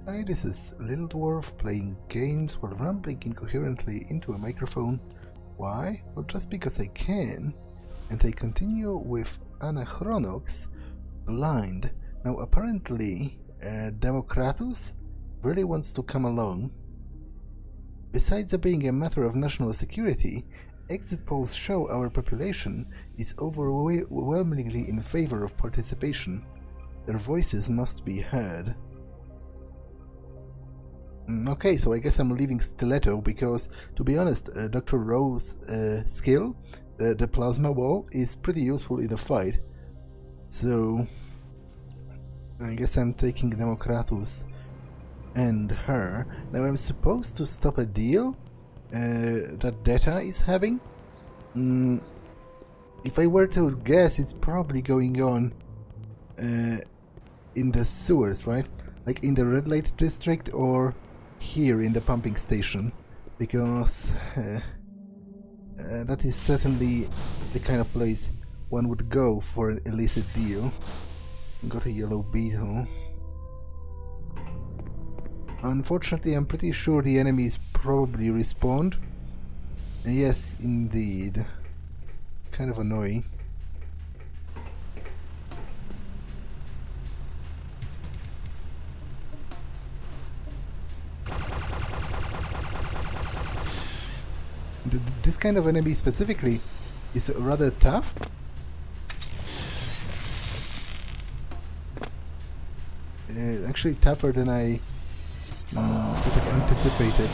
Hi, this is Little Dwarf playing games while rambling incoherently into a microphone. Why? Well, just because I can. And I continue with Anachronox, Blind. Now apparently, Democratus really wants to come along. Besides it being a matter of national security, exit polls show our population is overwhelmingly in favor of participation. Their voices must be heard. Okay, so I guess I'm leaving Stiletto because, to be honest, Dr. Rowe's skill, the plasma wall, is pretty useful in a fight. So I guess I'm taking Democratus and her. Now I'm supposed to stop a deal that Data is having. If I were to guess, it's probably going on in the sewers, right? Like in the red light district or here in the pumping station, because that is certainly the kind of place one would go for an illicit deal. Got a yellow beetle. Unfortunately, I'm pretty sure the enemies probably respawned. Yes, indeed. Kind of annoying. This kind of enemy specifically is rather tough. Actually tougher than I sort of anticipated.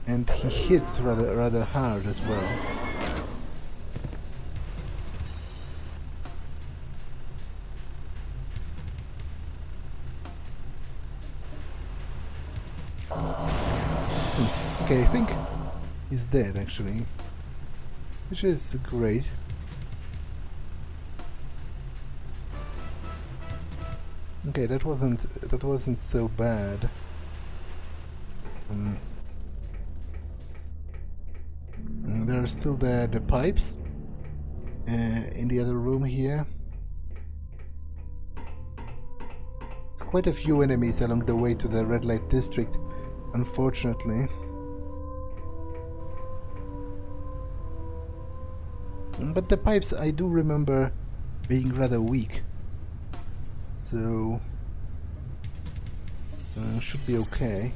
And he hits rather hard as well. Okay, I think he's dead actually, which is great. Okay, that wasn't so bad. There are still the pipes in the other room here. There's quite a few enemies along the way to the red light district, unfortunately. But the pipes I do remember being rather weak, so should be okay.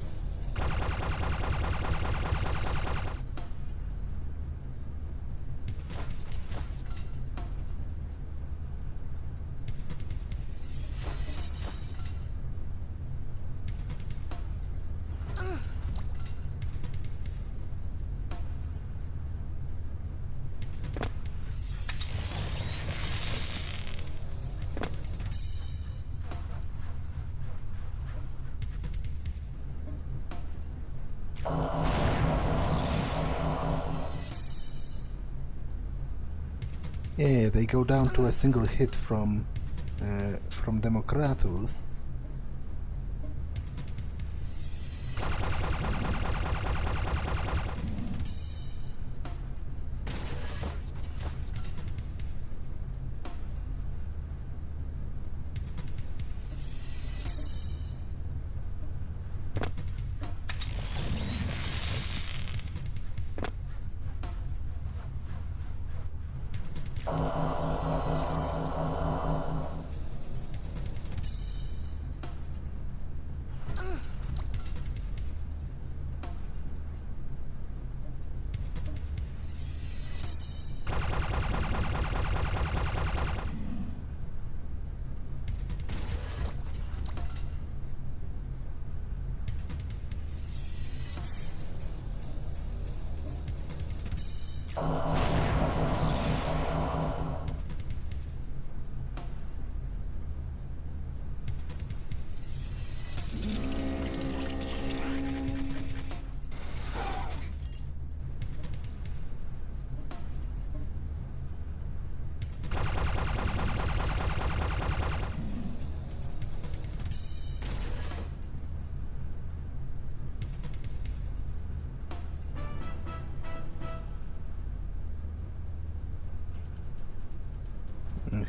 Yeah, they go down to a single hit from Democratus.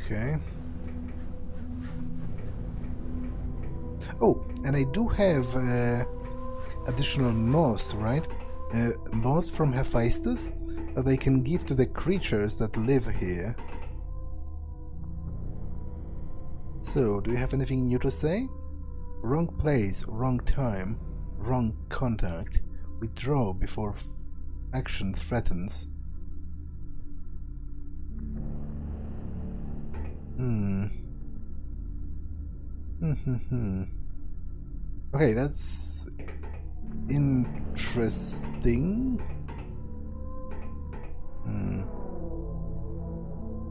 Okay. Oh, and I do have additional moths, right? Moths from Hephaestus that I can give to the creatures that live here. So, do you have anything new to say? Wrong place, wrong time, wrong contact. Withdraw before action threatens. Okay, that's interesting.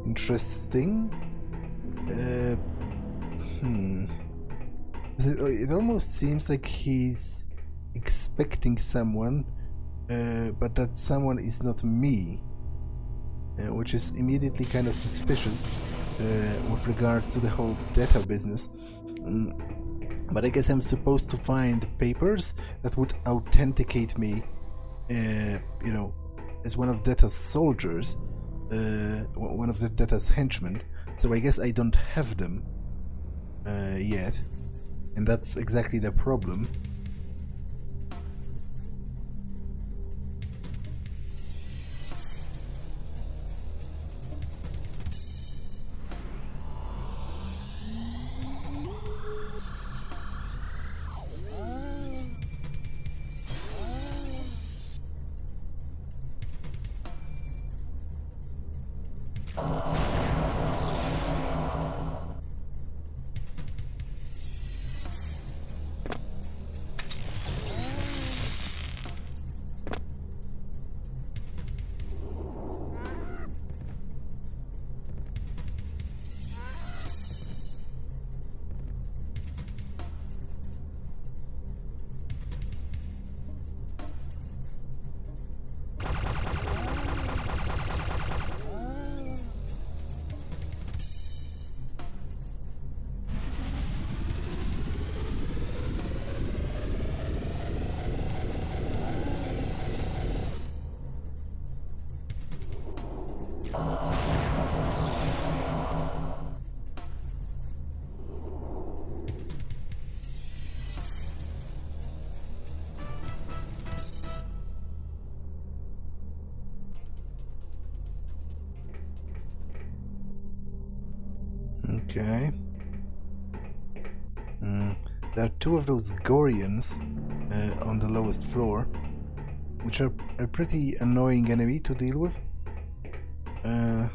Interesting. It almost seems like he's expecting someone, but that someone is not me, which is immediately kind of suspicious with regards to the whole data business. But I guess I'm supposed to find papers that would authenticate me, you know, as one of Data's soldiers, one of the Data's henchmen. So I guess I don't have them yet, and that's exactly the problem. Okay. There are two of those Gorians on the lowest floor, which are a pretty annoying enemy to deal with. And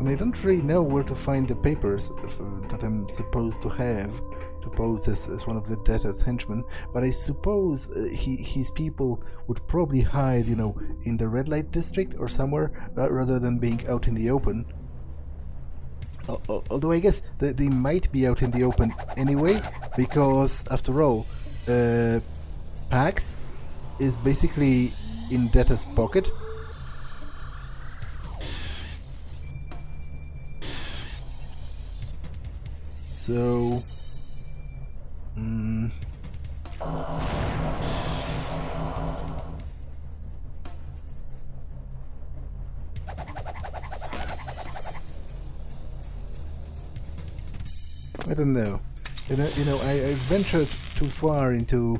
I don't really know where to find the papers that I'm supposed to have to pose as one of the Data's henchmen, but I suppose his people would probably hide, you know, in the red light district or somewhere, rather than being out in the open. Although I guess they might be out in the open anyway, because after all, Pax is basically in Data's pocket. So... I don't know. You know, I ventured too far into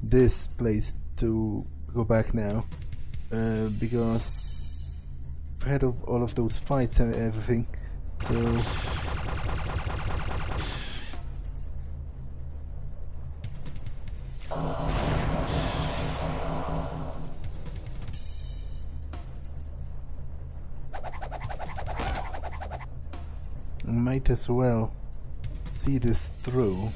this place to go back now, because I've had all of those fights and everything, so... Might as well see this through.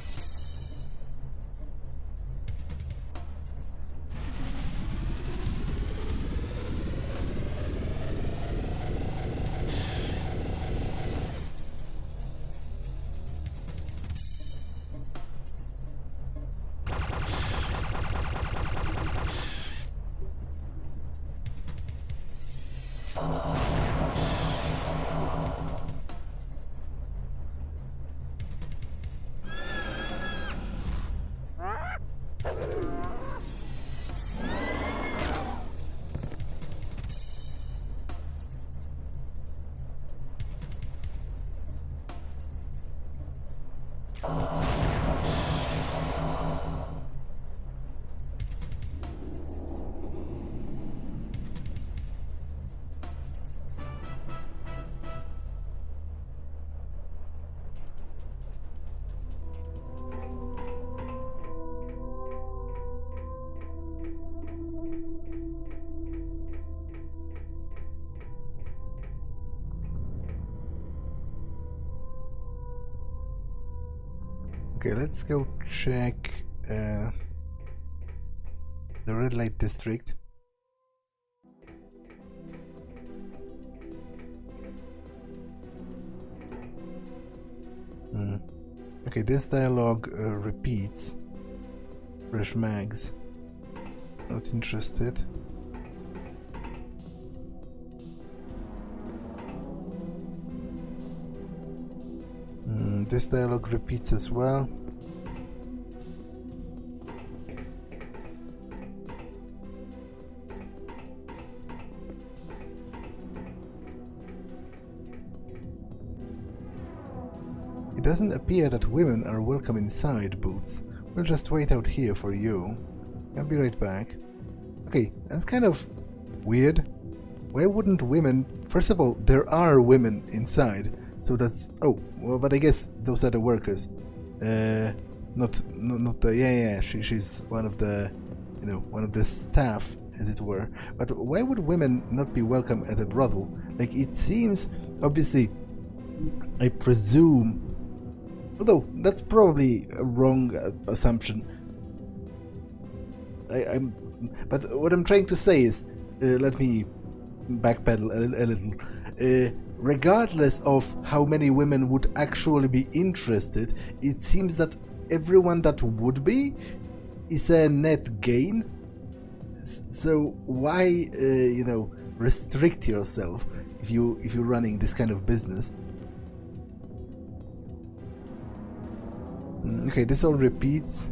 Okay, let's go check the red light district. Okay, this dialogue repeats. Fresh mags. Not interested. This dialogue repeats as well. It doesn't appear that women are welcome inside, Boots. We'll just wait out here for you. I'll be right back. Okay, that's kind of weird. Why wouldn't women... First of all, there are women inside. So that's... Oh, well, but I guess those are the workers. Not the... Yeah, she's one of the... You know, one of the staff, as it were. But why would women not be welcome at a brothel? Like, it seems... Obviously, I presume... Although, that's probably a wrong assumption. But what I'm trying to say is... let me backpedal a little. Regardless of how many women would actually be interested, it seems that everyone that would be is a net gain. So why, you know, restrict yourself if you're running this kind of business? Okay, this all repeats.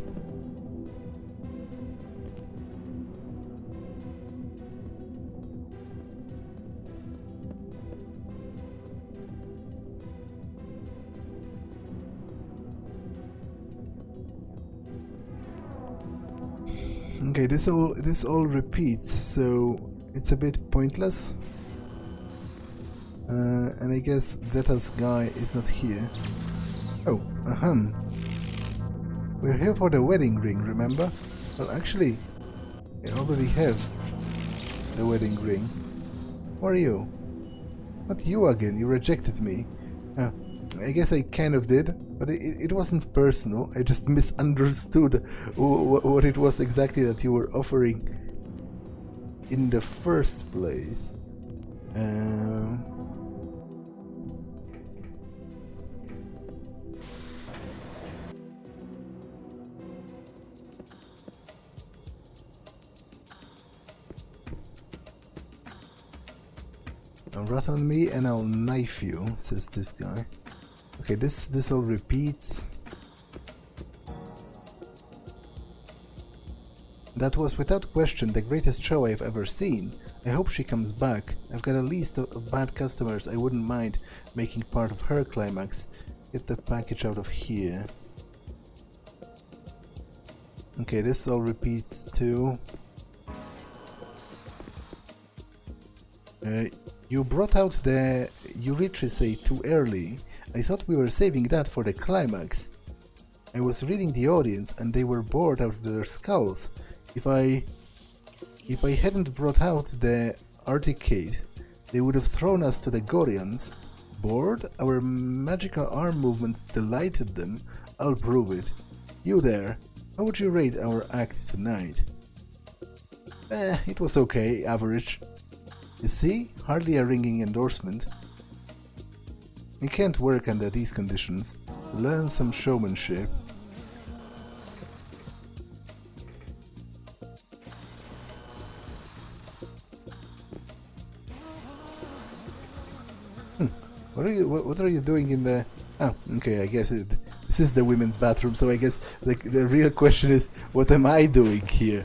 Okay, this all repeats, so it's a bit pointless. And I guess Data's guy is not here. Oh, we're here for the wedding ring, remember? Well, actually, I already have the wedding ring. Who are you? Not you again, you rejected me. I guess I kind of did, but it wasn't personal. I just misunderstood what it was exactly that you were offering in the first place. Rat on me and I'll knife you, says this guy. Okay, this all repeats. That was without question the greatest show I've ever seen. I hope she comes back. I've got a list of bad customers I wouldn't mind making part of her climax. Get the package out of here. Okay, this all repeats too. You brought out the Eurytrice too early. I thought we were saving that for the climax. I was reading the audience and they were bored out of their skulls. If I hadn't brought out the Articade, they would have thrown us to the Gorians. Bored? Our magical arm movements delighted them. I'll prove it. You there, how would you rate our act tonight? It was okay, average. You see? Hardly a ringing endorsement. It can't work under these conditions. Learn some showmanship. What are you doing in the... Oh, okay, I guess this is the women's bathroom, so I guess the real question is, what am I doing here?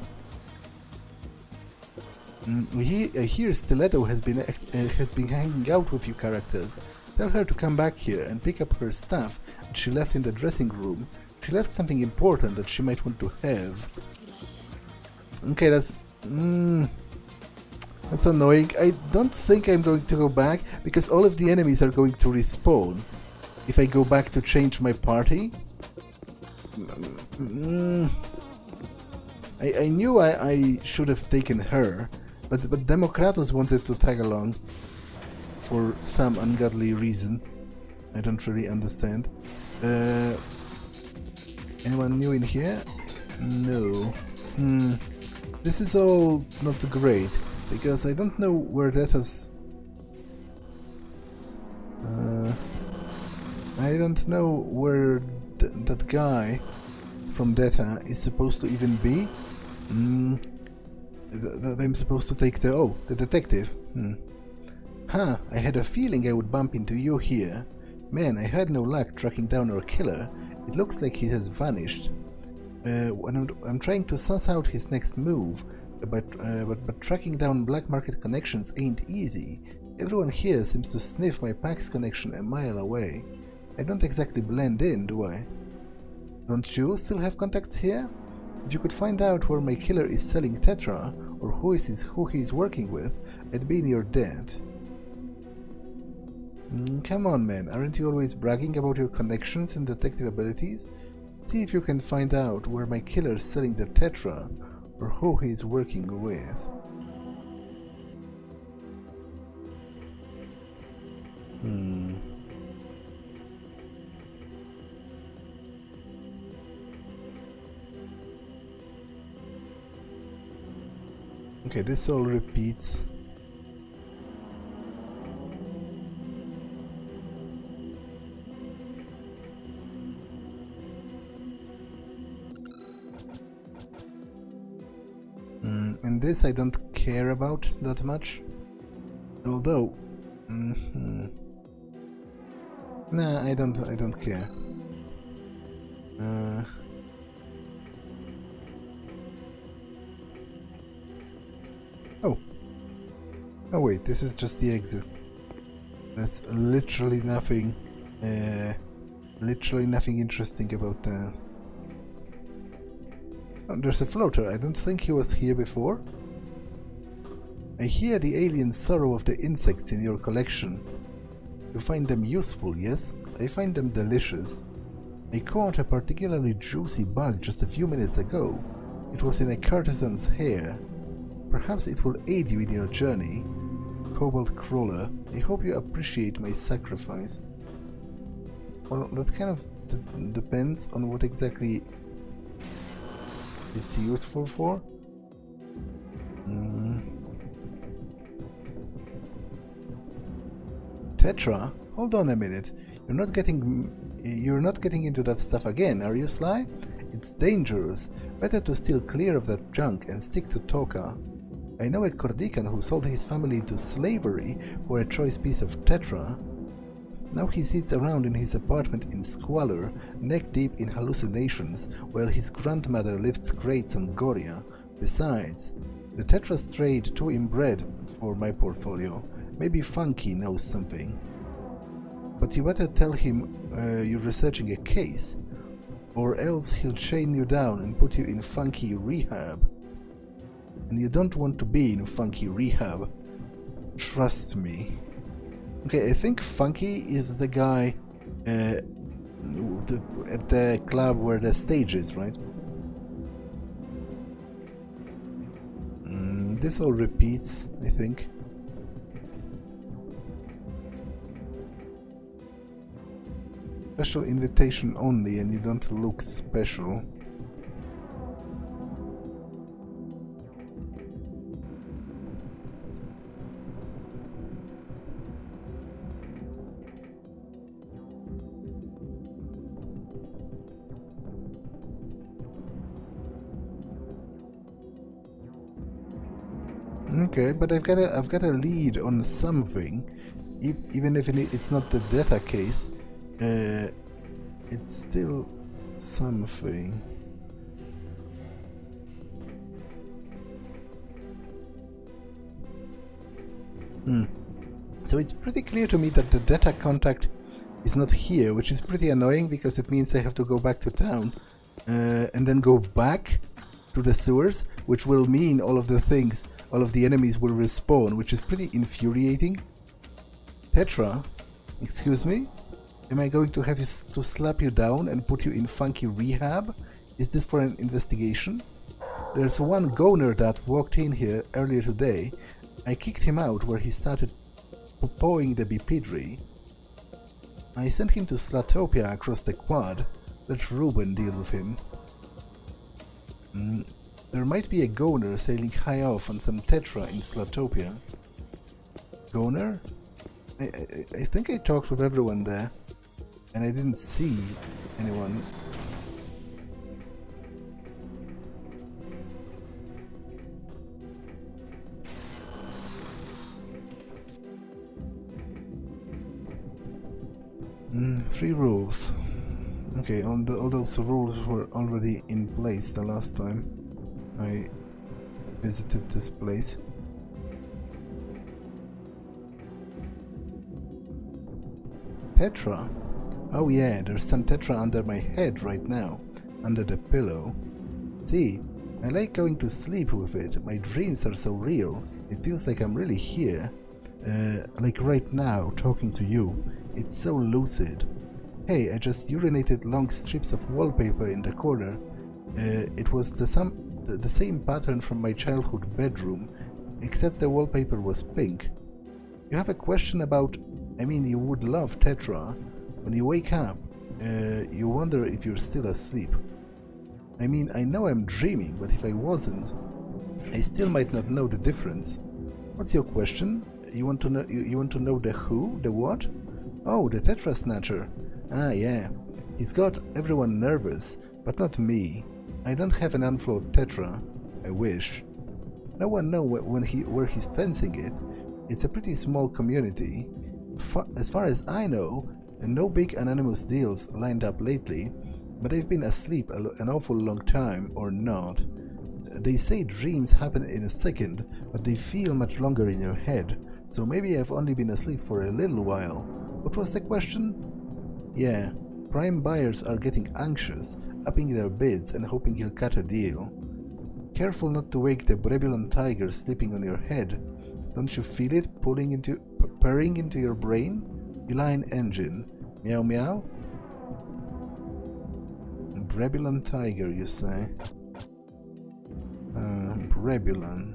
I hear Stiletto has been hanging out with you characters. Tell her to come back here and pick up her stuff that she left in the dressing room. She left something important that she might want to have. Okay, that's annoying. I don't think I'm going to go back because all of the enemies are going to respawn if I go back to change my party. I knew I should have taken her. But Democratus wanted to tag along for some ungodly reason. I don't really understand. Anyone new in here? No. This is all not great, because I don't know where that has... I don't know where that guy from Data is supposed to even be. That I'm supposed to take the... oh, the detective. Huh, I had a feeling I would bump into you here. Man, I had no luck tracking down our killer. It looks like he has vanished. I'm trying to suss out his next move, but tracking down black market connections ain't easy. Everyone here seems to sniff my PAX connection a mile away. I don't exactly blend in, do I? Don't you still have contacts here? If you could find out where my killer is selling Tetra, or who he is working with, I'd be in your debt. Come on, man, aren't you always bragging about your connections and detective abilities? See if you can find out where my killer is selling the Tetra, or who he is working with. Okay, this all repeats. And this I don't care about that much. Although... Nah, I don't care. Oh wait, this is just the exit. There's literally nothing interesting about the... Oh, there's a floater. I don't think he was here before. I hear the alien sorrow of the insects in your collection. You find them useful, yes? I find them delicious. I caught a particularly juicy bug just a few minutes ago. It was in a courtesan's hair. Perhaps it will aid you in your journey. Cobalt Crawler, I hope you appreciate my sacrifice. Well, that kind of depends on what exactly it's useful for. Tetra? Hold on a minute. You're not getting into that stuff again, are you, Sly? It's dangerous. Better to steer clear of that junk and stick to Toka. I know a Cordican who sold his family into slavery for a choice piece of Tetra. Now he sits around in his apartment in squalor, neck deep in hallucinations, while his grandmother lifts crates on Goria. Besides, the Tetra strayed too inbred for my portfolio. Maybe Funky knows something. But you better tell him you're researching a case, or else he'll chain you down and put you in Funky rehab. And you don't want to be in Funky rehab. Trust me. Okay, I think Funky is the guy at the club where the stage is, right? This all repeats, I think. Special invitation only, and you don't look special. Okay, but I've got a lead on something, even if it's not the data case. It's still something. So it's pretty clear to me that the data contact is not here, which is pretty annoying because it means I have to go back to town and then go back to the sewers, which will mean all of the enemies will respawn, which is pretty infuriating. Tetra, excuse me? Am I going to have to slap you down and put you in Funky rehab? Is this for an investigation? There's one goner that walked in here earlier today. I kicked him out where he started pawing the Bipidri. I sent him to Slatopia across the quad. Let Ruben deal with him. There might be a goner sailing high off on some tetra in Slatopia. Goner? I think I talked with everyone there, and I didn't see anyone. Three rules. Okay, all those rules were already in place the last time I visited this place. Tetra? Oh yeah, there's some tetra under my head right now, under the pillow. See, I like going to sleep with it. My dreams are so real. It feels like I'm really here. Like right now, talking to you. It's so lucid. Hey, I just urinated long strips of wallpaper in the corner. It was the same pattern from my childhood bedroom, except the wallpaper was pink. You have a question about... I mean, you would love tetra. When you wake up, you wonder if you're still asleep. I mean, I know I'm dreaming, but if I wasn't, I still might not know the difference. What's your question? You want to know? You want to know the who? The what? Oh, the tetra snatcher. Ah, yeah. He's got everyone nervous, but not me. I don't have an unflawed tetra. I wish. No one knows where he's fencing it. It's a pretty small community. As far as I know, no big anonymous deals lined up lately, but I've been asleep an awful long time, or not. They say dreams happen in a second, but they feel much longer in your head, so maybe I've only been asleep for a little while. What was the question? Yeah, prime buyers are getting anxious, upping their bids and hoping he'll cut a deal. Careful not to wake the Bucelli tiger sleeping on your head. Don't you feel it purring into your brain? Feline engine. Meow meow? Bucelli tiger, you say? Bucelli.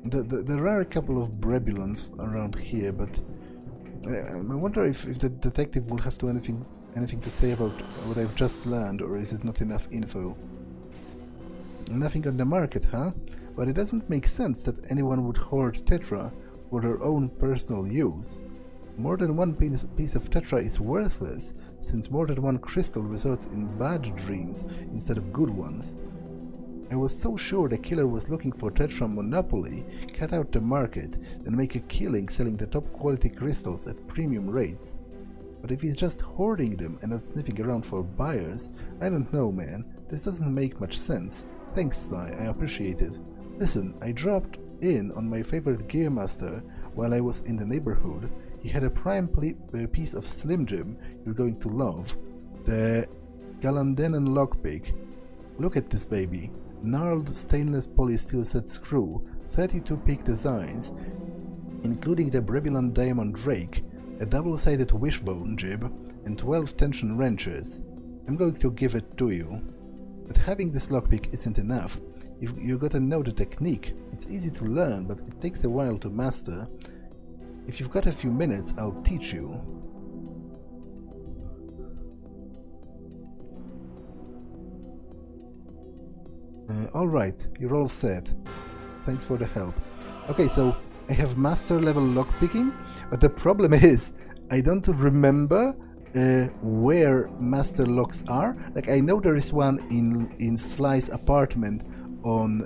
There are a couple of Bucellians around here, but I wonder if the detective will have anything to say about what I've just learned, or is it not enough info? Nothing on the market, huh? But it doesn't make sense that anyone would hoard tetra for their own personal use. More than one piece of tetra is worthless, since more than one crystal results in bad dreams instead of good ones. I was so sure the killer was looking for tetra monopoly, cut out the market, then make a killing selling the top quality crystals at premium rates. But if he's just hoarding them and not sniffing around for buyers, I don't know, man. This doesn't make much sense. Thanks, Sly, I appreciate it. Listen, I dropped in on my favorite gear master while I was in the neighborhood. He had a prime piece of Slim Jim you're going to love. The Galandenan lockpick. Look at this baby. Gnarled stainless polysteel set screw, 32 peak designs, including the Bucelli diamond rake, a double-sided wishbone jib, and 12 tension wrenches. I'm going to give it to you. But having this lockpick isn't enough. You gotta know the technique. It's easy to learn, but it takes a while to master. If you've got a few minutes, I'll teach you. Alright, you're all set. Thanks for the help. Okay, so I have master level lockpicking, but the problem is I don't remember where master locks are. Like, I know there is one in Sly's apartment on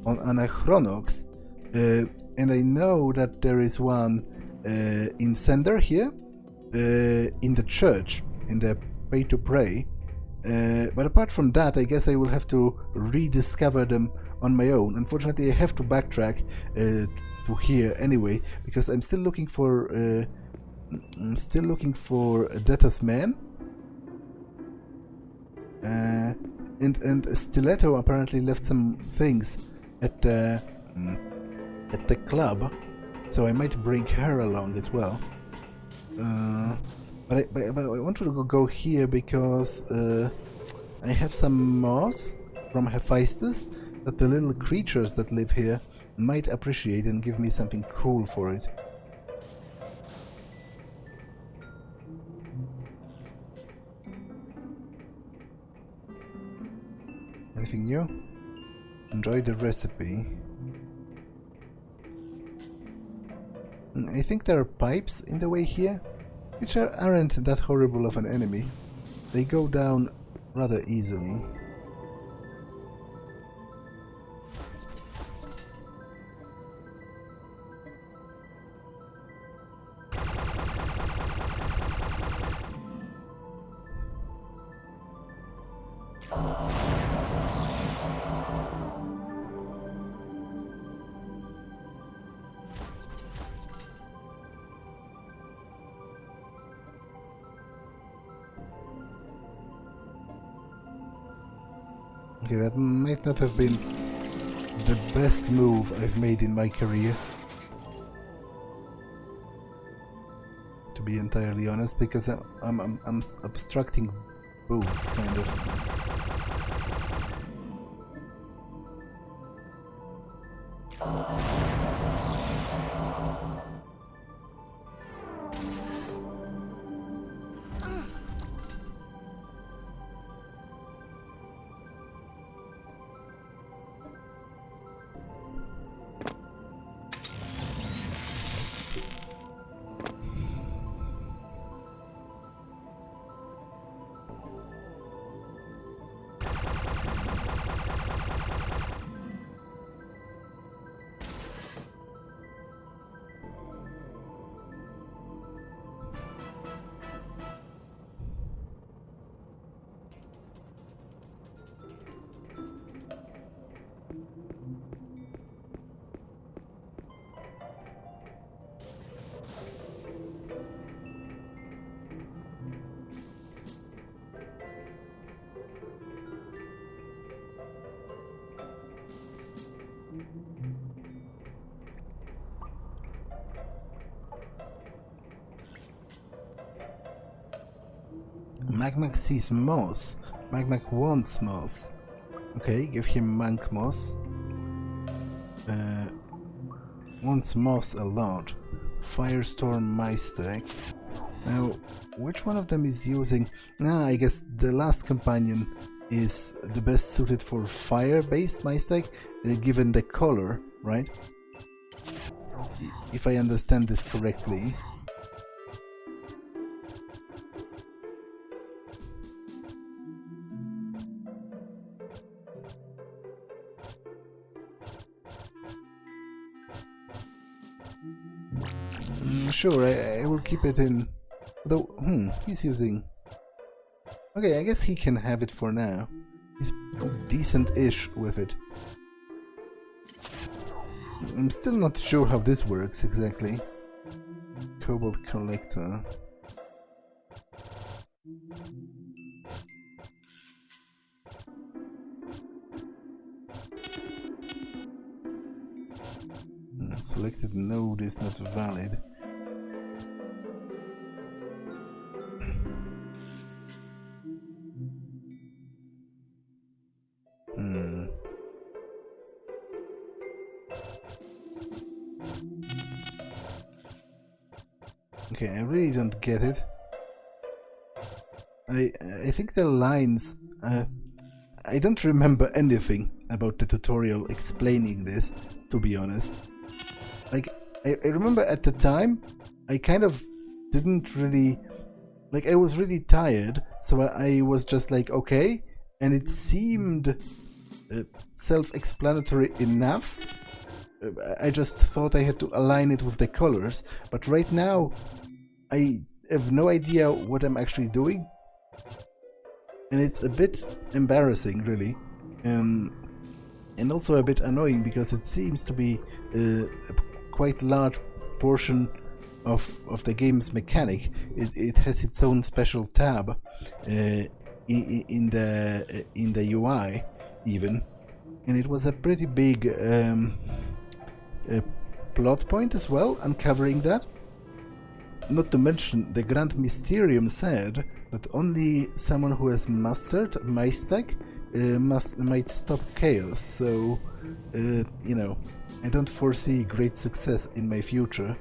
Anachronox, and I know that there is one in Sender here, in the church, in the pay to pray. But apart from that, I guess I will have to rediscover them on my own. Unfortunately, I have to backtrack to here anyway, because I'm still looking for Data's man, and Stiletto apparently left some things at the club, so I might bring her along as well. But I want to go here because I have some moss from Hephaestus that the little creatures that live here might appreciate and give me something cool for it. Anything new? Enjoy the recipe. I think there are pipes in the way here, which aren't that horrible of an enemy. They go down rather easily. Okay, that might not have been the best move I've made in my career, to be entirely honest, because I'm obstructing Boots, kind of. Magmac sees moss. Magmac wants moss. Okay, give him monk moss. Wants moss a lot. Firestorm my stack. Now, which one of them is using... I guess the last companion is the best suited for fire-based my stack, given the color, right? If I understand this correctly. Sure, I will keep it in. Though, he's using... Okay, I guess he can have it for now. He's decent-ish with it. I'm still not sure how this works exactly. Cobalt Collector. Selected node is not valid. Okay, I really don't get it. I think the lines... I don't remember anything about the tutorial explaining this, to be honest. Like, I remember at the time, I kind of didn't really... Like, I was really tired, so I was just like, okay, and it seemed self-explanatory enough. I just thought I had to align it with the colors, but right now I have no idea what I'm actually doing, and it's a bit embarrassing, really, and also a bit annoying because it seems to be a quite large portion of the game's mechanic. It has its own special tab in the UI even, and it was a pretty big plot point as well, uncovering that. Not to mention, the Grand Mysterium said that only someone who has mastered my stack might stop chaos, so you know, I don't foresee great success in my future.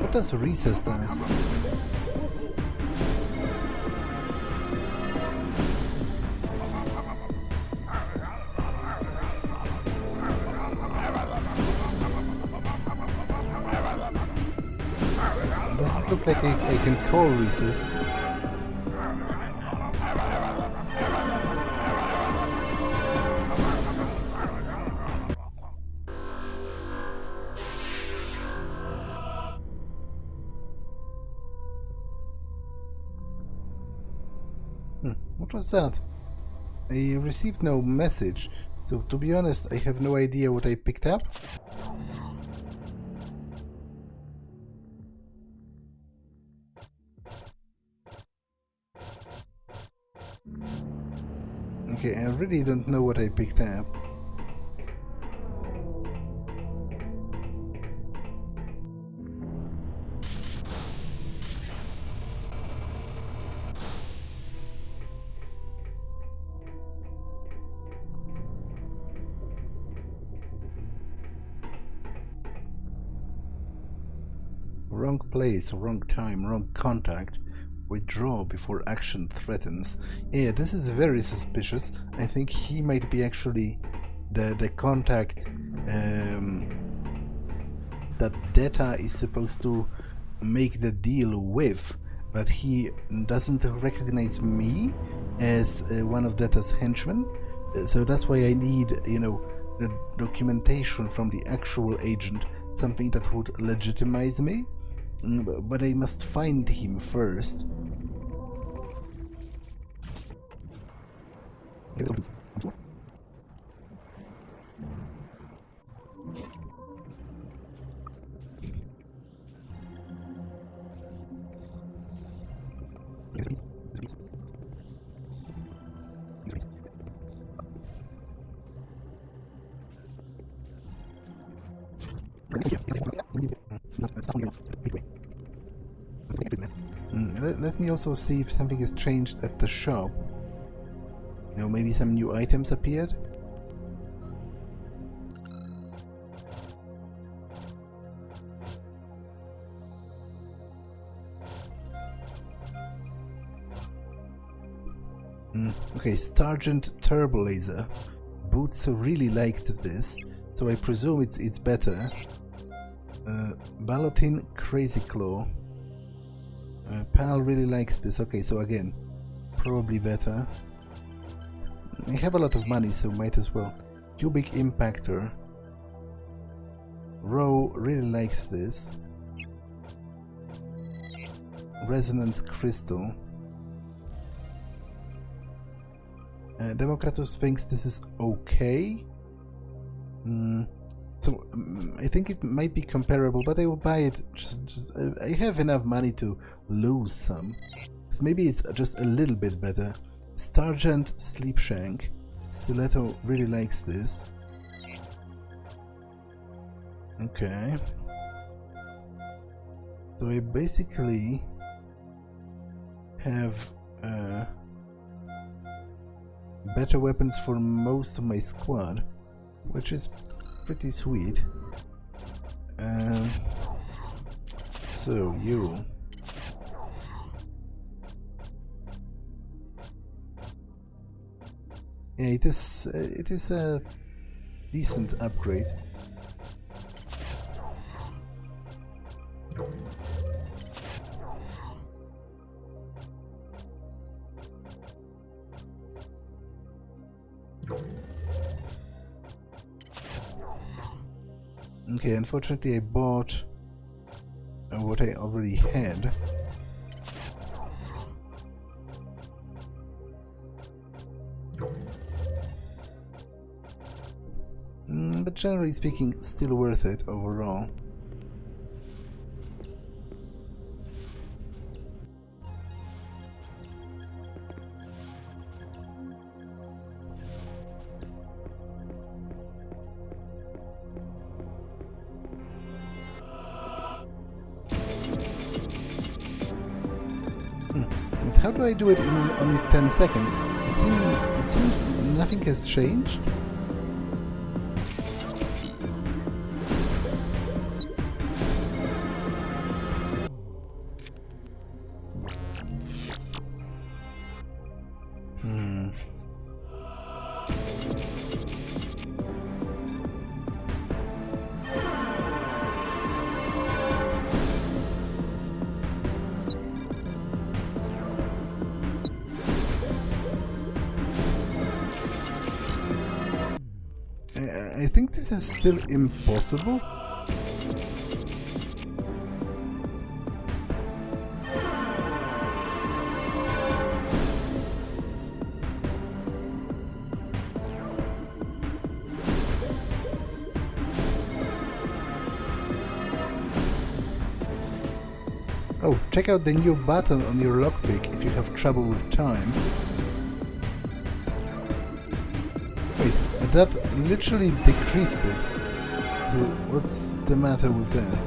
What does recess does? Doesn't look like I can call recess. What was that? I received no message, so to be honest, I have no idea what I picked up. Okay, I really don't know what I picked up. Wrong place, wrong time, wrong contact. Withdraw before action threatens. Yeah, this is very suspicious. I think he might be actually the contact that Data is supposed to make the deal with, but he doesn't recognize me as one of Data's henchmen. So that's why I need, you know, the documentation from the actual agent, something that would legitimize me. But I must find him first. Let me also see if something has changed at the shop. You know, maybe some new items appeared? Okay, Sergeant Turbo Laser. Boots really liked this, so I presume it's better. Ballotin Crazy Claw. Pal really likes this. Okay, so again, probably better. I have a lot of money, so might as well. Cubic Impactor. Row really likes this. Resonance Crystal. Democratus thinks this is okay. So I think it might be comparable, but I will buy it. I have enough money to lose some. So maybe it's just a little bit better. Sergeant Sleepshank. Stiletto really likes this. Okay. So I basically have better weapons for most of my squad, which is pretty sweet. So you. Yeah, it is a decent upgrade. Okay, unfortunately I bought what I already had. but generally speaking, still worth it overall. But how do I do it in only 10 seconds? It seems nothing has changed. I think this is still impossible. Oh, check out the new button on your lockpick if you have trouble with time. Wait, that literally decreased it. So what's the matter with that?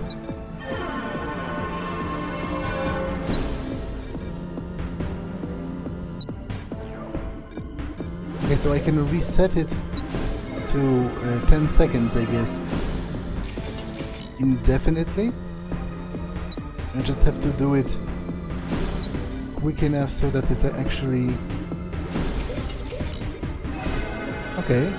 Okay, so I can reset it to 10 seconds, I guess, indefinitely. I just have to do it quick enough so that it actually... Okay.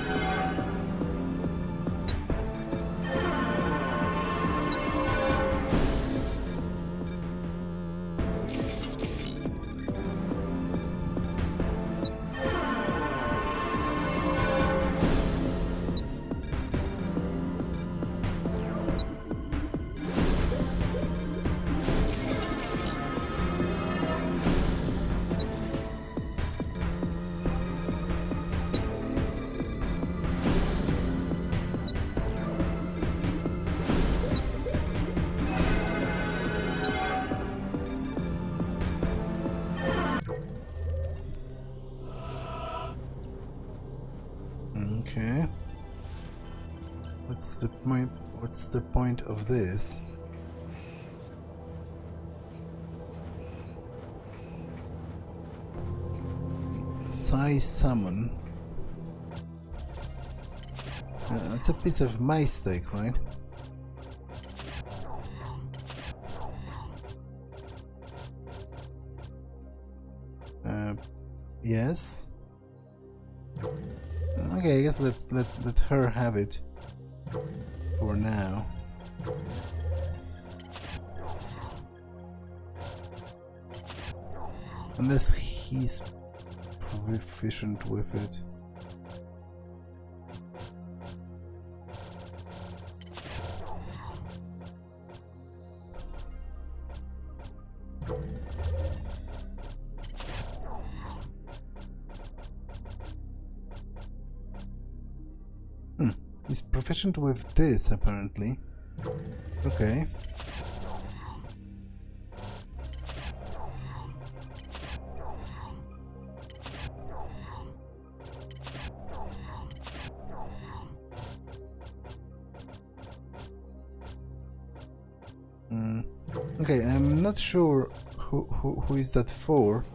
Okay. What's the point? What's the point of this? Size summon. That's a piece of my steak, right? Yes. Okay, I guess let her have it for now. Unless he's proficient with it. He's proficient with this, apparently. Okay. Okay, I'm not sure who is that for,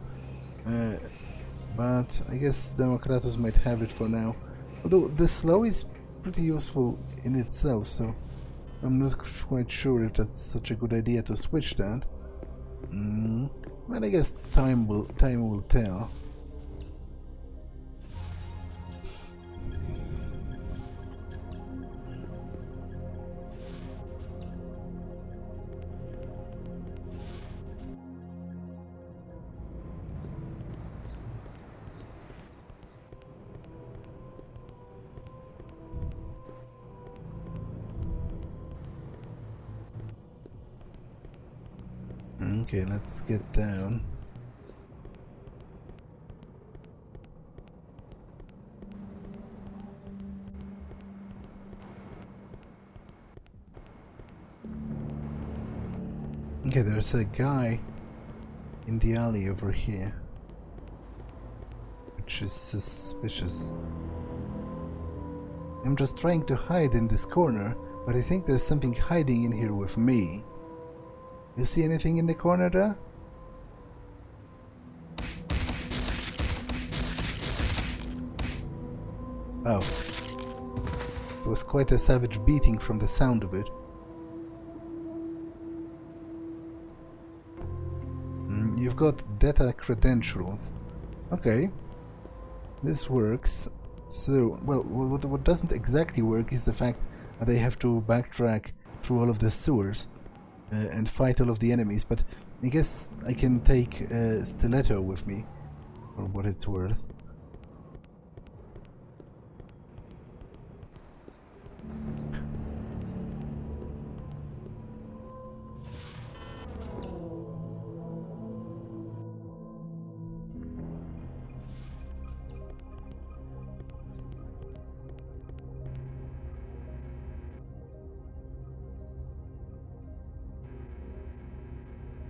but I guess Democratus might have it for now. Although the slow is pretty useful in itself, so I'm not quite sure if that's such a good idea to switch that. But I guess time will tell. Okay, let's get down. Okay, there's a guy in the alley over here, which is suspicious. I'm just trying to hide in this corner, but I think there's something hiding in here with me. You see anything in the corner there? Oh. It was quite a savage beating from the sound of it. You've got data credentials. Okay. This works. So, well, what doesn't exactly work is the fact that I have to backtrack through all of the sewers and fight all of the enemies, but I guess I can take Stiletto with me, for what it's worth.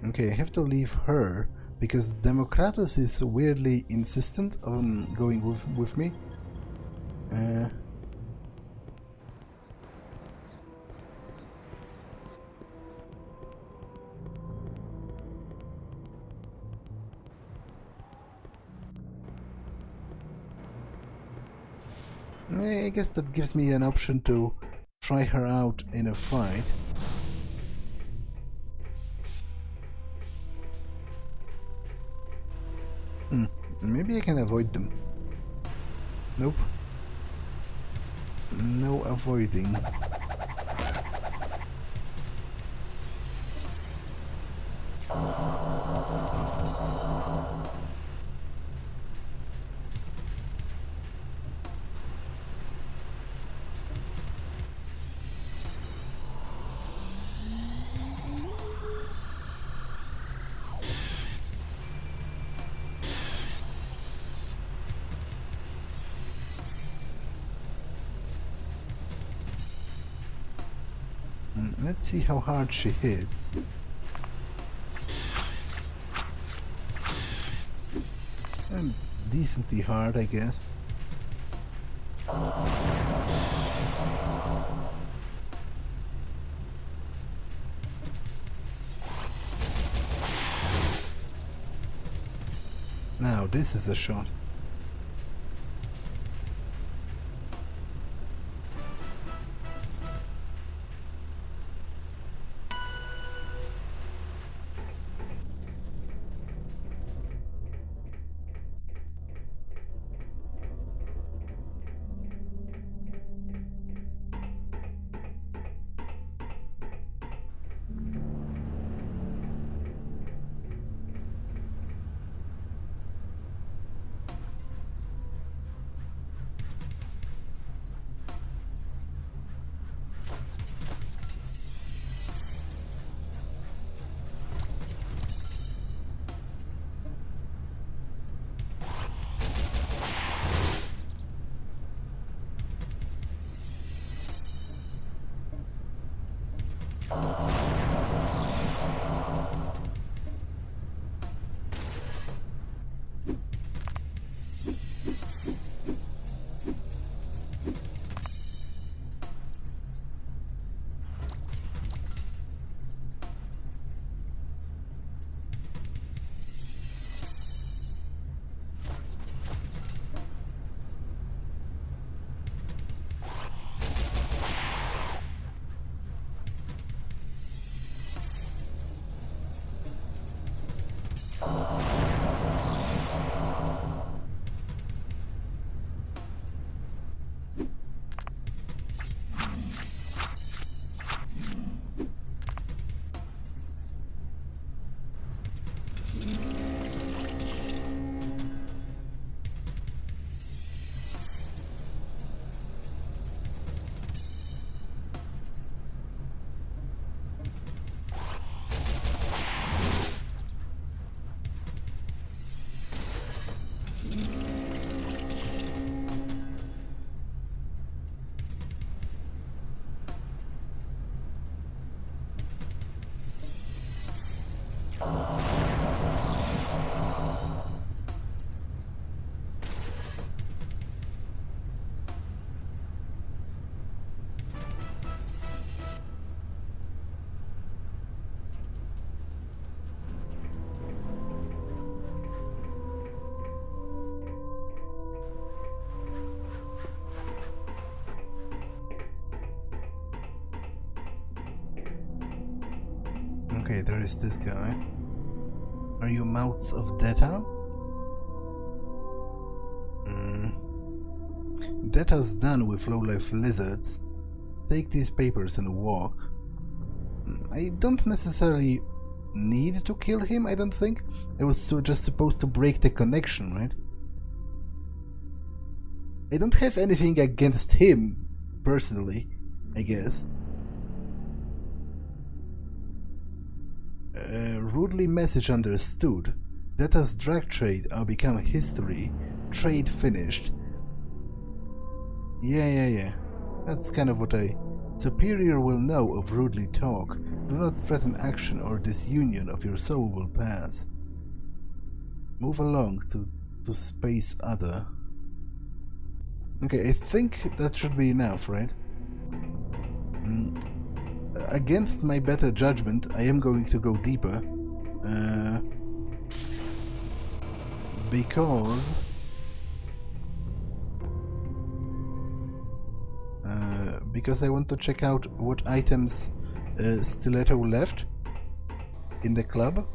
Okay, I have to leave her because Democratus is weirdly insistent on going with me. I guess that gives me an option to try her out in a fight. Maybe I can avoid them. Nope. No avoiding. Let's see how hard she hits. And decently hard, I guess. Now this is a shot. Okay, there is this guy. Are you mouths of data? Data's done with low-life lizards. Take these papers and walk. I don't necessarily need to kill him, I don't think. I was just supposed to break the connection, right? I don't have anything against him, personally, I guess. Rudely message understood. Data's drug trade are become history. Trade finished. Yeah. That's kind of what I... Superior will know of rudely talk. Do not threaten action or disunion of your soul will pass. Move along to space other. Okay, I think that should be enough, right? Against my better judgment, I am going to go deeper. Because I want to check out what items Stiletto left in the club.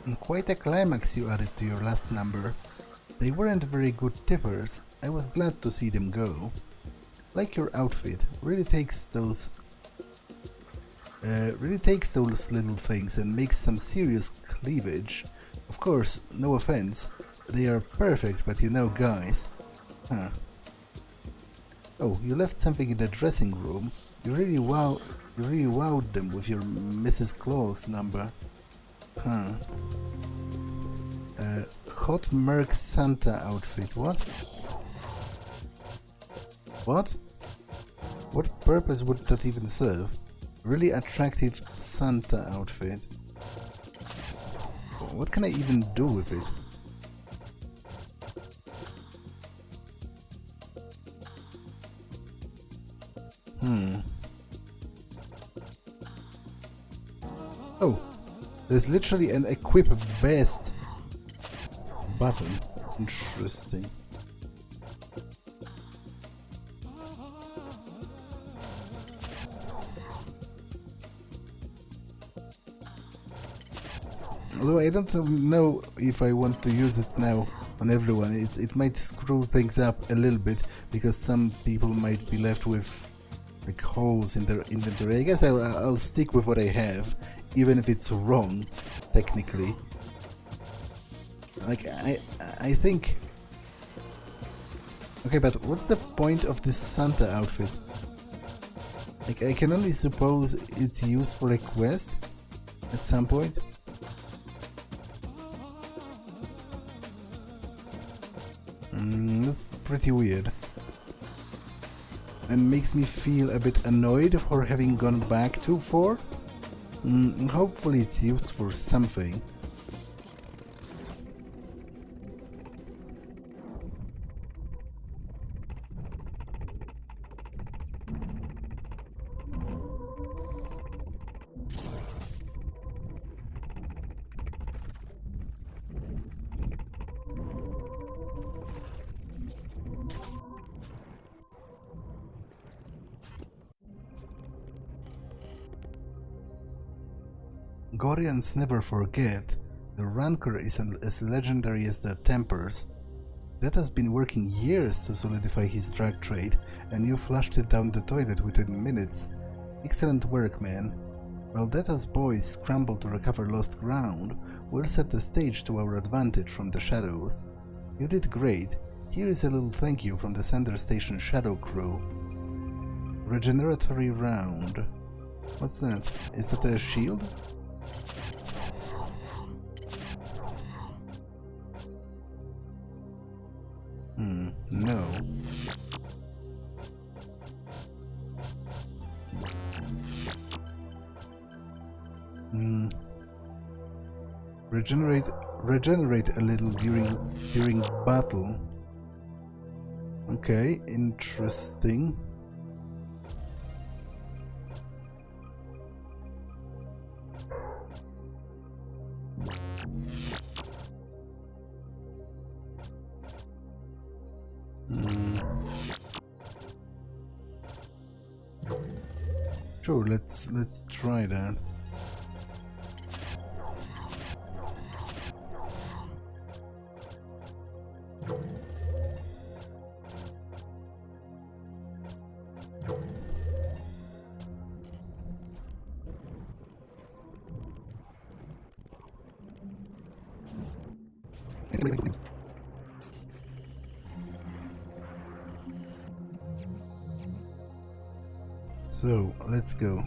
And quite a climax you added to your last number. They weren't very good tippers. I was glad to see them go. Like your outfit, really takes those little things and makes some serious cleavage. Of course, no offense, they are perfect, but you know, guys. Huh. Oh, you left something in the dressing room. You really wowed them with your Mrs. Claus number. Huh. Hot Merc Santa outfit, what? What? What purpose would that even serve? Really attractive Santa outfit. What can I even do with it? Oh, there's literally an equip best button. Interesting. Although I don't know if I want to use it now on everyone. It might screw things up a little bit because some people might be left with like holes in their inventory. I guess I'll stick with what I have, even if it's wrong technically. Like I think. Okay, but what's the point of this Santa outfit? Like I can only suppose it's used for a quest at some point. That's pretty weird. And makes me feel a bit annoyed for having gone back too far. Hopefully it's used for something. Gorians never forget. The rancor is as legendary as the tempers. That has been working years to solidify his drug trade, and you flushed it down the toilet within minutes. Excellent work, man. While Data's boys scramble to recover lost ground, we'll set the stage to our advantage from the shadows. You did great. Here is a little thank you from the Sender Station Shadow Crew. Regeneratory round. What's that? Is that a shield? No. Regenerate a little during battle. Okay, interesting. Sure, let's try that. So, let's go.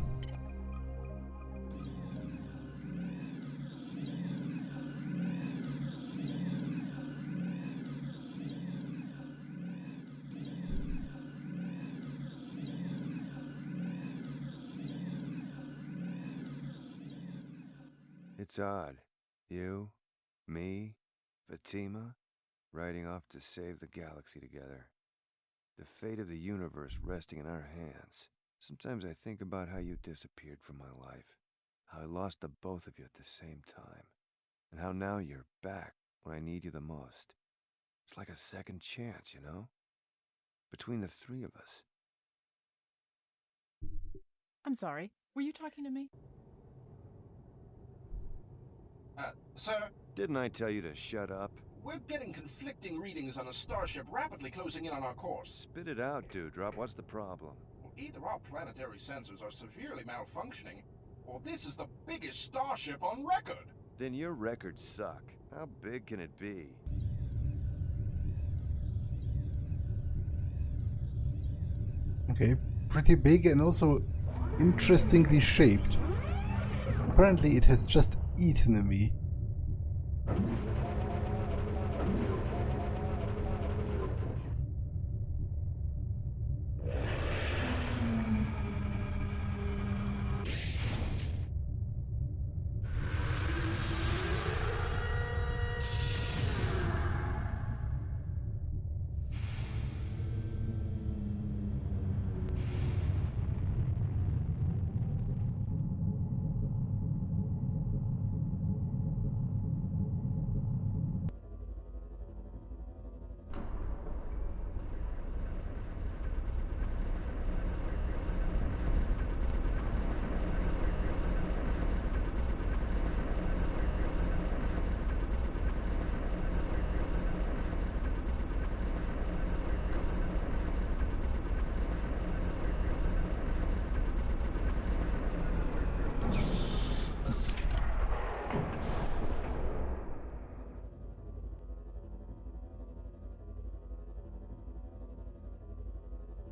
It's odd. You, me, Fatima, riding off to save the galaxy together. The fate of the universe resting in our hands. Sometimes I think about how you disappeared from my life, how I lost the both of you at the same time, and how now you're back when I need you the most. It's like a second chance, you know? Between the three of us. I'm sorry, were you talking to me? Sir, Didn't I tell you to shut up? we're getting conflicting readings on a starship rapidly closing in on our course. Spit it out, Dewdrop. What's the problem? Either our planetary sensors are severely malfunctioning, or this is the biggest starship on record. Then your records suck. How big can it be? Okay, pretty big and also interestingly shaped. Apparently it has just eaten me.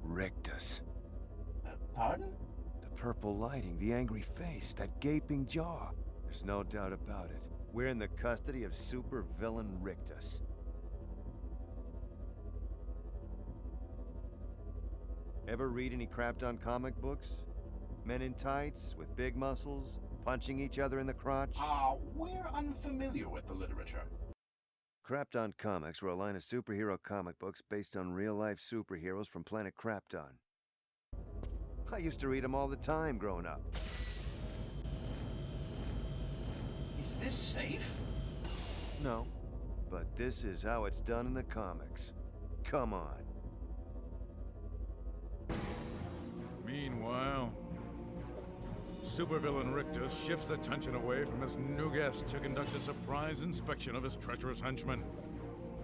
Rictus. Pardon? The purple lighting, the angry face, that gaping jaw. There's no doubt about it. We're in the custody of Supervillain Rictus. Ever read any Krypton comic books? Men in tights, with big muscles, punching each other in the crotch? We're unfamiliar with the literature. Krypton Comics were a line of superhero comic books based on real-life superheroes from planet Krypton. I used to read them all the time growing up. Is this safe? No, but this is how it's done in the comics. Come on. Meanwhile, Supervillain Rictus shifts attention away from his new guest to conduct a surprise inspection of his treacherous henchmen.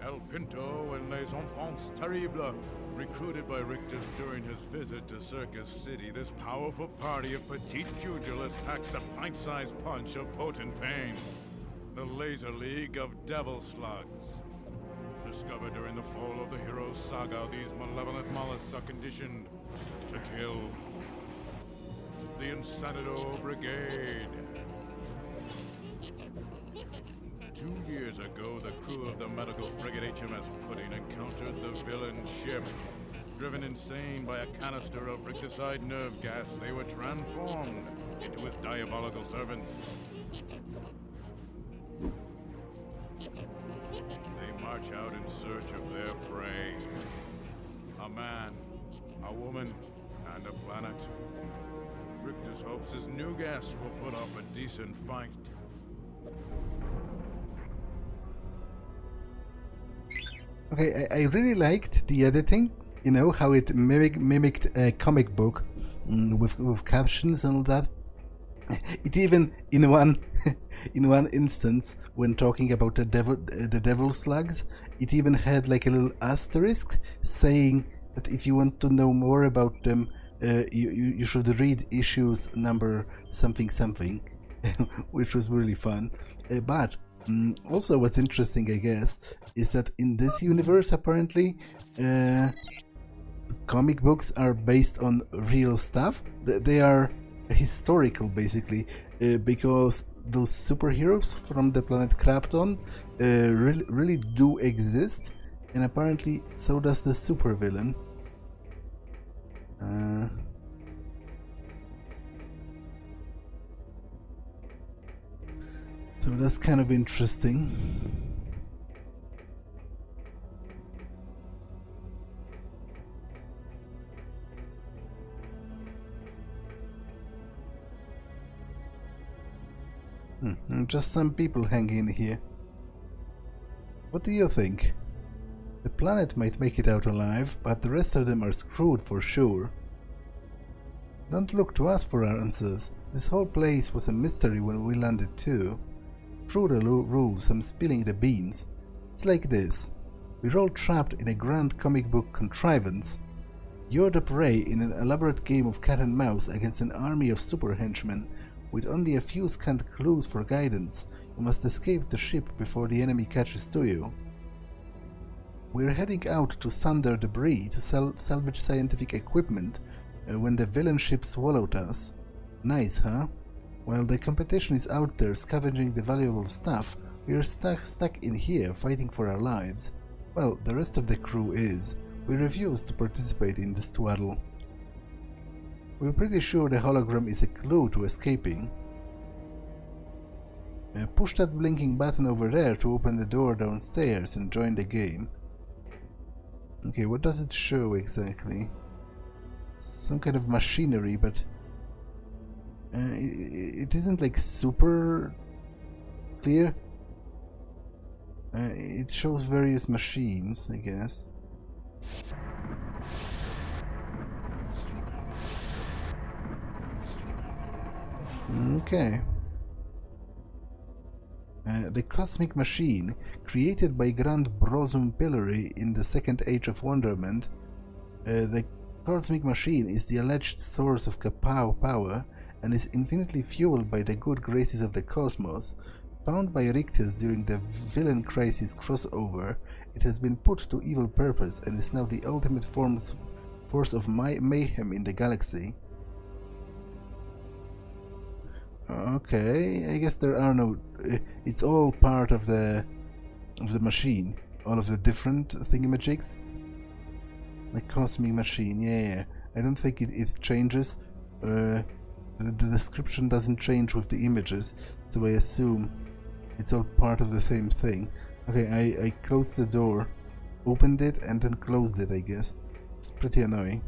El Pinto and les Enfants Terribles. Recruited by Rictus during his visit to Circus City, this powerful party of petite pugilists packs a pint-sized punch of potent pain. The Laser League of Devil Slugs. Discovered during the fall of the hero's saga, these malevolent mollusks are conditioned to kill. The Insanito Brigade. 2 years ago, the crew of the medical frigate HMS Pudding encountered the villain ship. Driven insane by a canister of rictuside nerve gas, they were transformed into his diabolical servants. They march out in search of their prey. A man, a woman, and a planet. Rictus hopes his new guest will put up a decent fight. Okay, I really liked the editing. You know how it mimicked a comic book with captions and all that. It even in one instance, when talking about the devil slugs, it even had like a little asterisk saying that if you want to know more about them, you should read issues number something, which was really fun. But Also, what's interesting, I guess, is that in this universe, apparently, comic books are based on real stuff. They are historical, basically, because those superheroes from the planet Krypton really do exist, and apparently so does the Supervillain. So that's kind of interesting. Just some people hanging here. What do you think? The planet might make it out alive, but the rest of them are screwed for sure. Don't look to us for our answers. This whole place was a mystery when we landed too. Through the rules, I'm spilling the beans. It's like this. We're all trapped in a grand comic book contrivance. You're the prey in an elaborate game of cat and mouse against an army of super henchmen. With only a few scant clues for guidance, you must escape the ship before the enemy catches to you. We're heading out to sunder debris to salvage scientific equipment when the villain ship swallowed us. Nice, huh? While the competition is out there scavenging the valuable stuff, we're stuck in here fighting for our lives. Well, the rest of the crew is. We refuse to participate in this twaddle. We're pretty sure the hologram is a clue to escaping. Push that blinking button over there to open the door downstairs and join the game. Okay, what does it show exactly? Some kind of machinery, but it isn't like super clear. It shows various machines, I guess. Okay. The cosmic machine, created by Grand Brosum Pillory in the Second Age of Wonderment, the cosmic machine is the alleged source of Kapow power and is infinitely fueled by the good graces of the cosmos. Found by Rictus during the Villain Crisis crossover, it has been put to evil purpose and is now the ultimate force of mayhem in the galaxy. Okay, I guess there are no... It's all part of the machine. All of the different thingamajigs. The cosmic machine, yeah. I don't think it changes. The description doesn't change with the images, so I assume it's all part of the same thing. Okay, I closed the door, opened it, and then closed it, I guess. It's pretty annoying.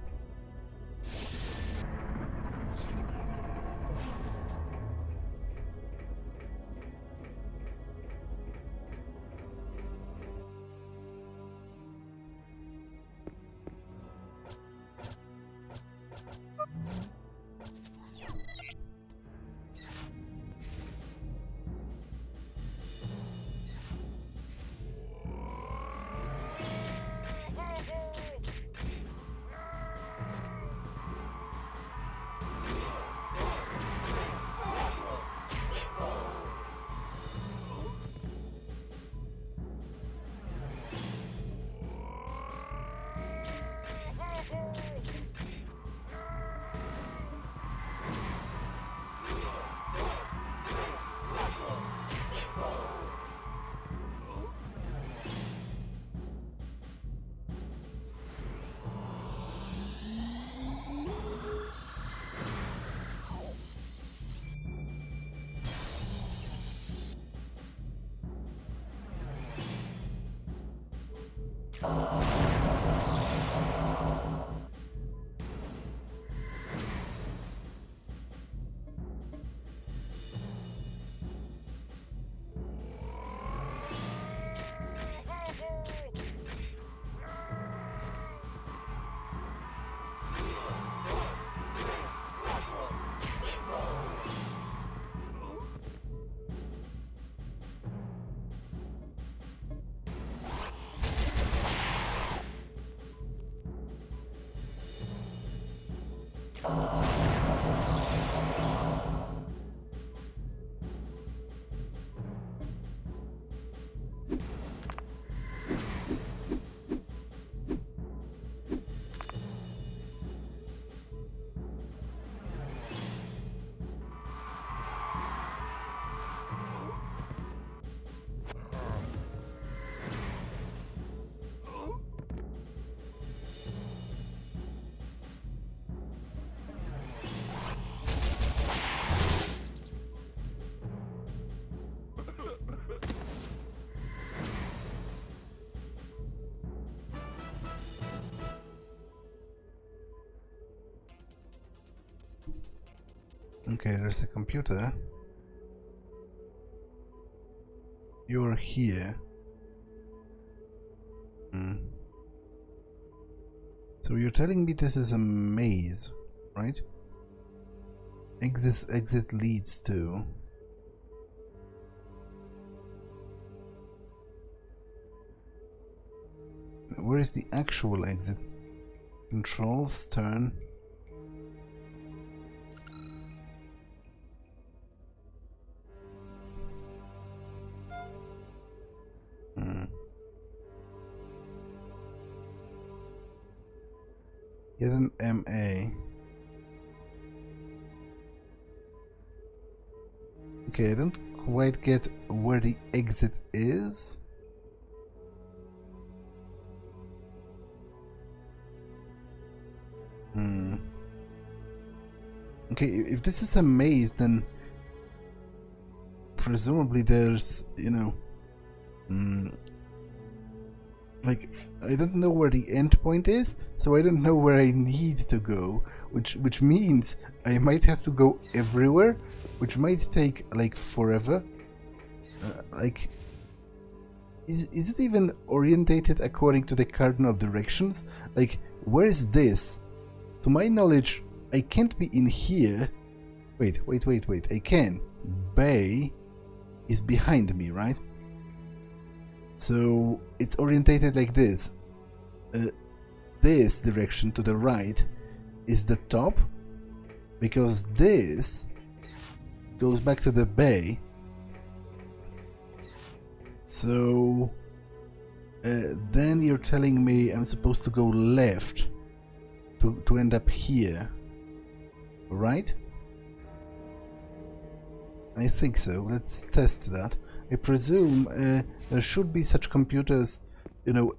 Okay, there's a computer. You're here. So you're telling me this is a maze, right? Exit leads to... Where is the actual exit? Controls, turn... Get an MA. Okay, I don't quite get where the exit is. Okay, if this is a maze, then presumably there's, you know, like, I don't know where the end point is, so I don't know where I need to go, which means I might have to go everywhere, which might take like forever. Like, is it even orientated according to the cardinal directions? Like, where is this? To my knowledge, I can't be in here. Wait, I can. Bay is behind me, right? So it's orientated like this. This direction to the right is the top, because this goes back to the bay. So then you're telling me I'm supposed to go left to end up here, right? I think so. Let's test that. I presume there should be such computers, you know,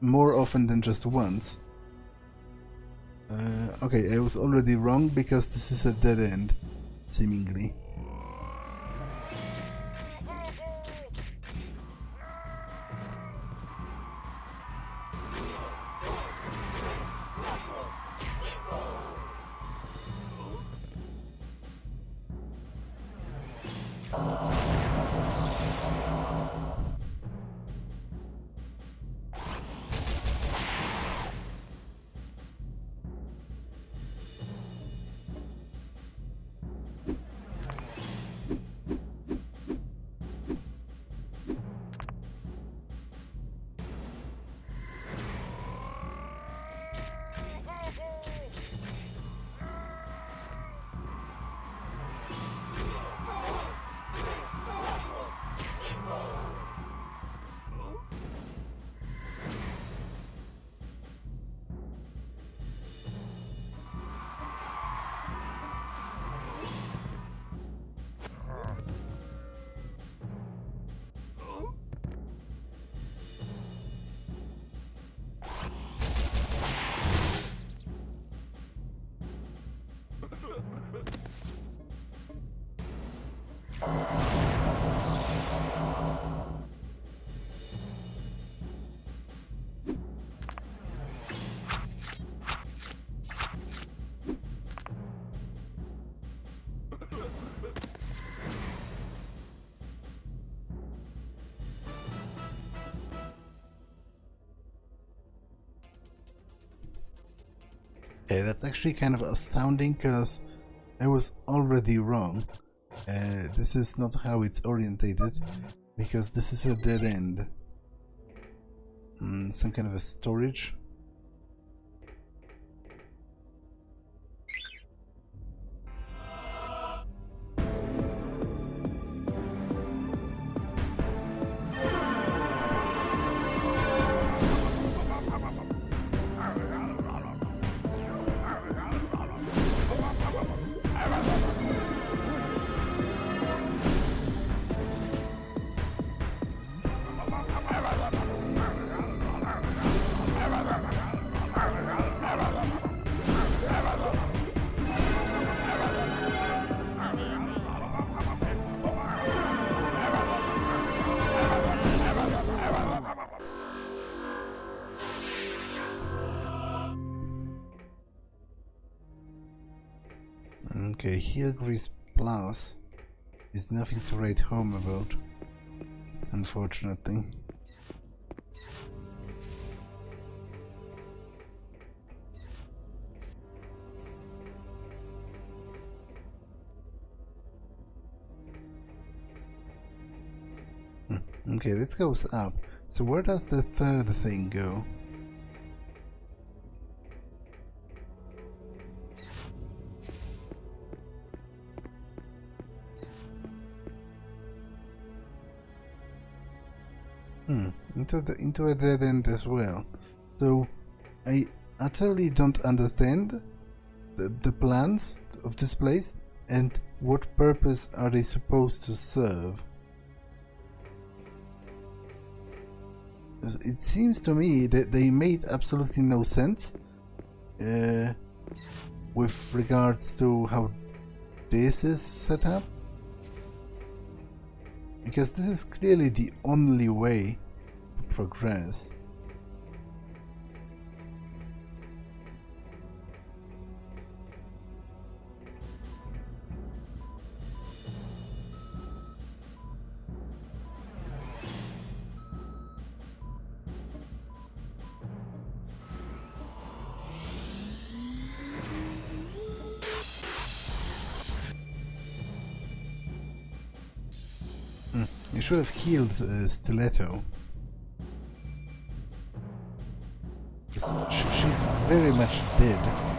more often than just once. Okay, I was already wrong because this is a dead end, seemingly. Okay, that's actually kind of astounding because I was already wrong. This is not how it's orientated, because this is a dead end. Some kind of a storage. Okay, Heel Grease Plus is nothing to write home about, unfortunately. Okay, this goes up. So where does the third thing go? Into a dead end as well. So I utterly don't understand the plans of this place and what purpose are they supposed to serve. It seems to me that they made absolutely no sense with regards to how this is set up. Because this is clearly the only way to progress. I should have healed Stiletto. She's very much dead.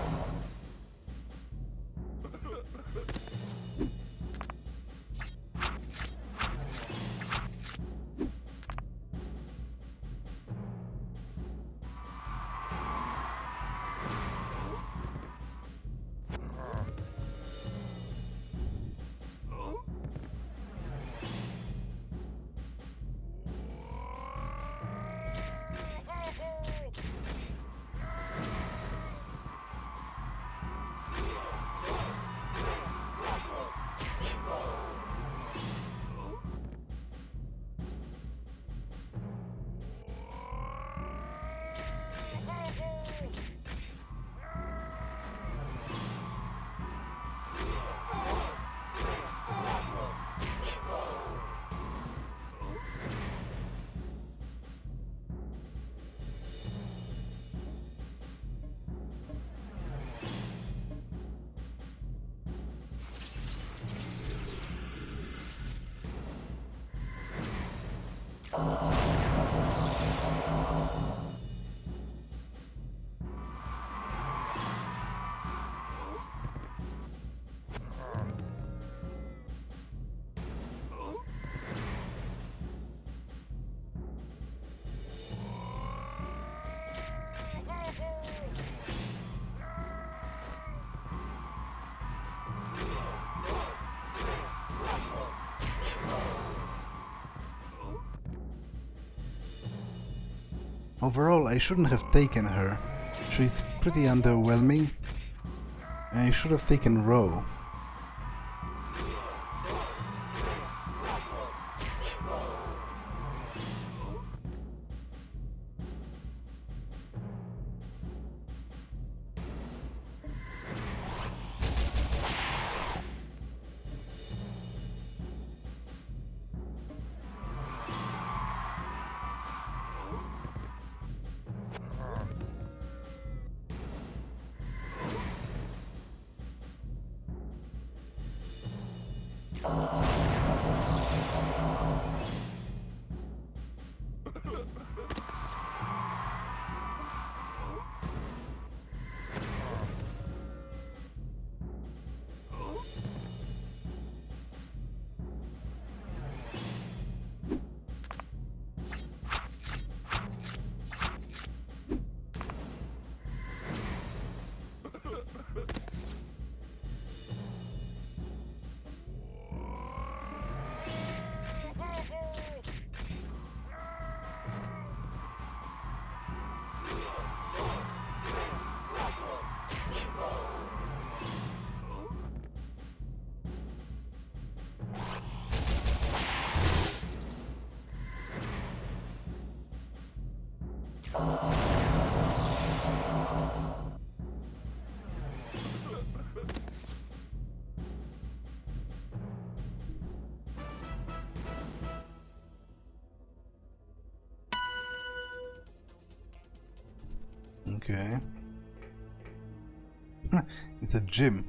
Overall, I shouldn't have taken her. She's pretty underwhelming. I should have taken Ro. Okay. It's a gym.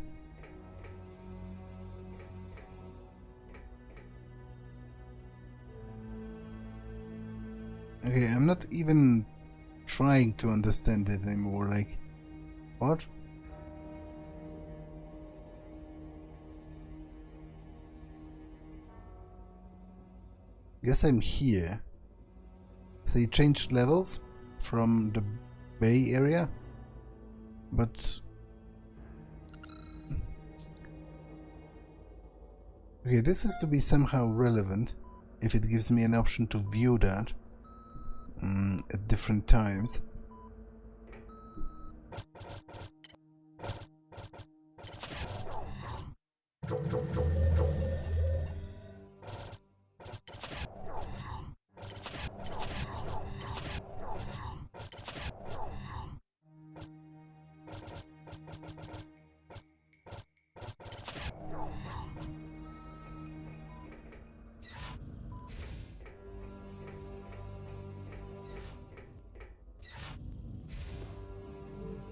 Okay, I'm not even trying to understand it anymore, like... What? Guess I'm here. So they changed levels from the Bay Area, but... Okay, this has to be somehow relevant if it gives me an option to view that at different times.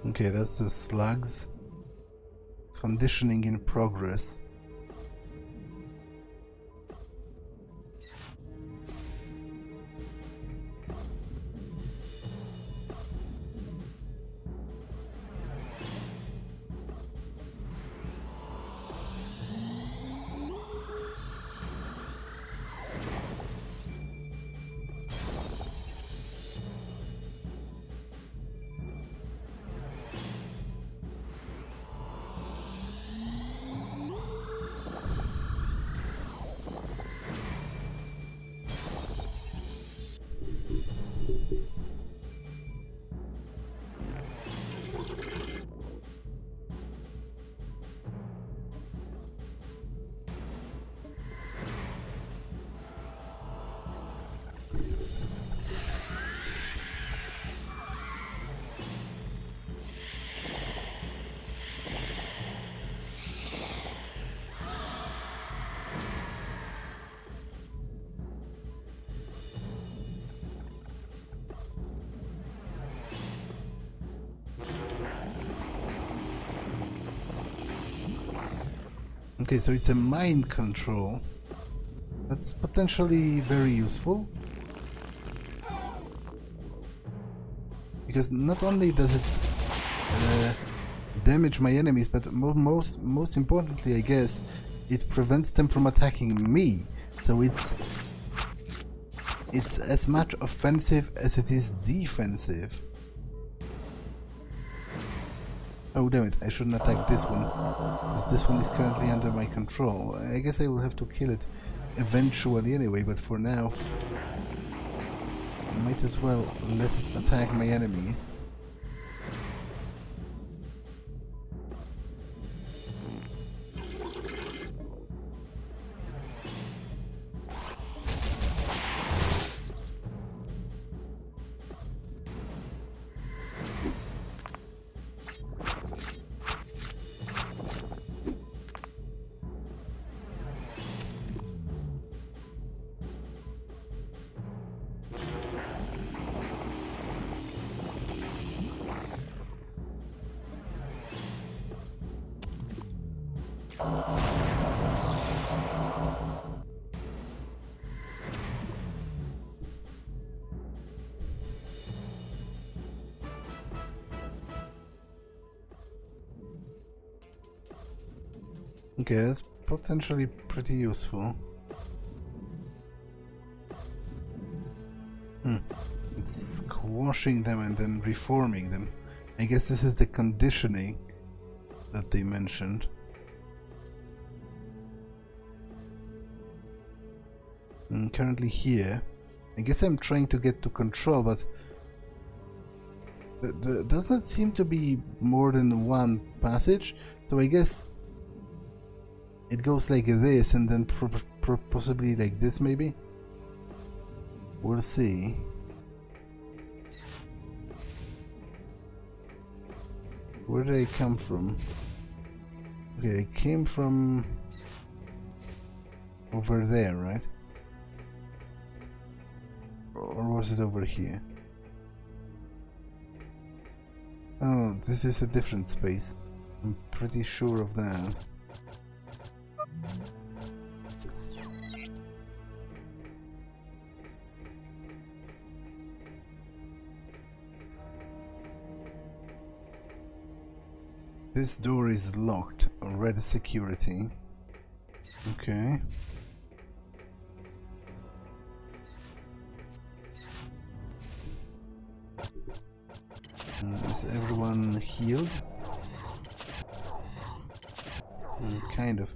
Okay, that's the slugs. Conditioning in progress. Okay, so it's a mind control. That's potentially very useful. Because not only does it damage my enemies, but most importantly, I guess, it prevents them from attacking me. So it's as much offensive as it is defensive. Oh damn it, I shouldn't attack this one, because this one is currently under my control. I guess I will have to kill it eventually anyway, but for now I might as well let it attack my enemies. Okay, that's potentially pretty useful. It's squashing them and then reforming them. I guess this is the conditioning that they mentioned. I'm currently here. I guess I'm trying to get to control, but there does not seem to be more than one passage, so I guess it goes like this and then possibly like this maybe? We'll see. Where did I come from? Okay, I came from over there, right? Or was it over here? Oh, this is a different space. I'm pretty sure of that. This door is locked. Red security. Okay. Is everyone healed? Kind of.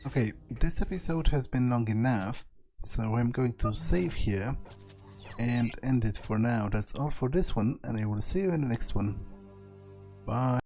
Okay, this episode has been long enough, so I'm going to save here and end it for now. That's all for this one, and I will see you in the next one. Bye.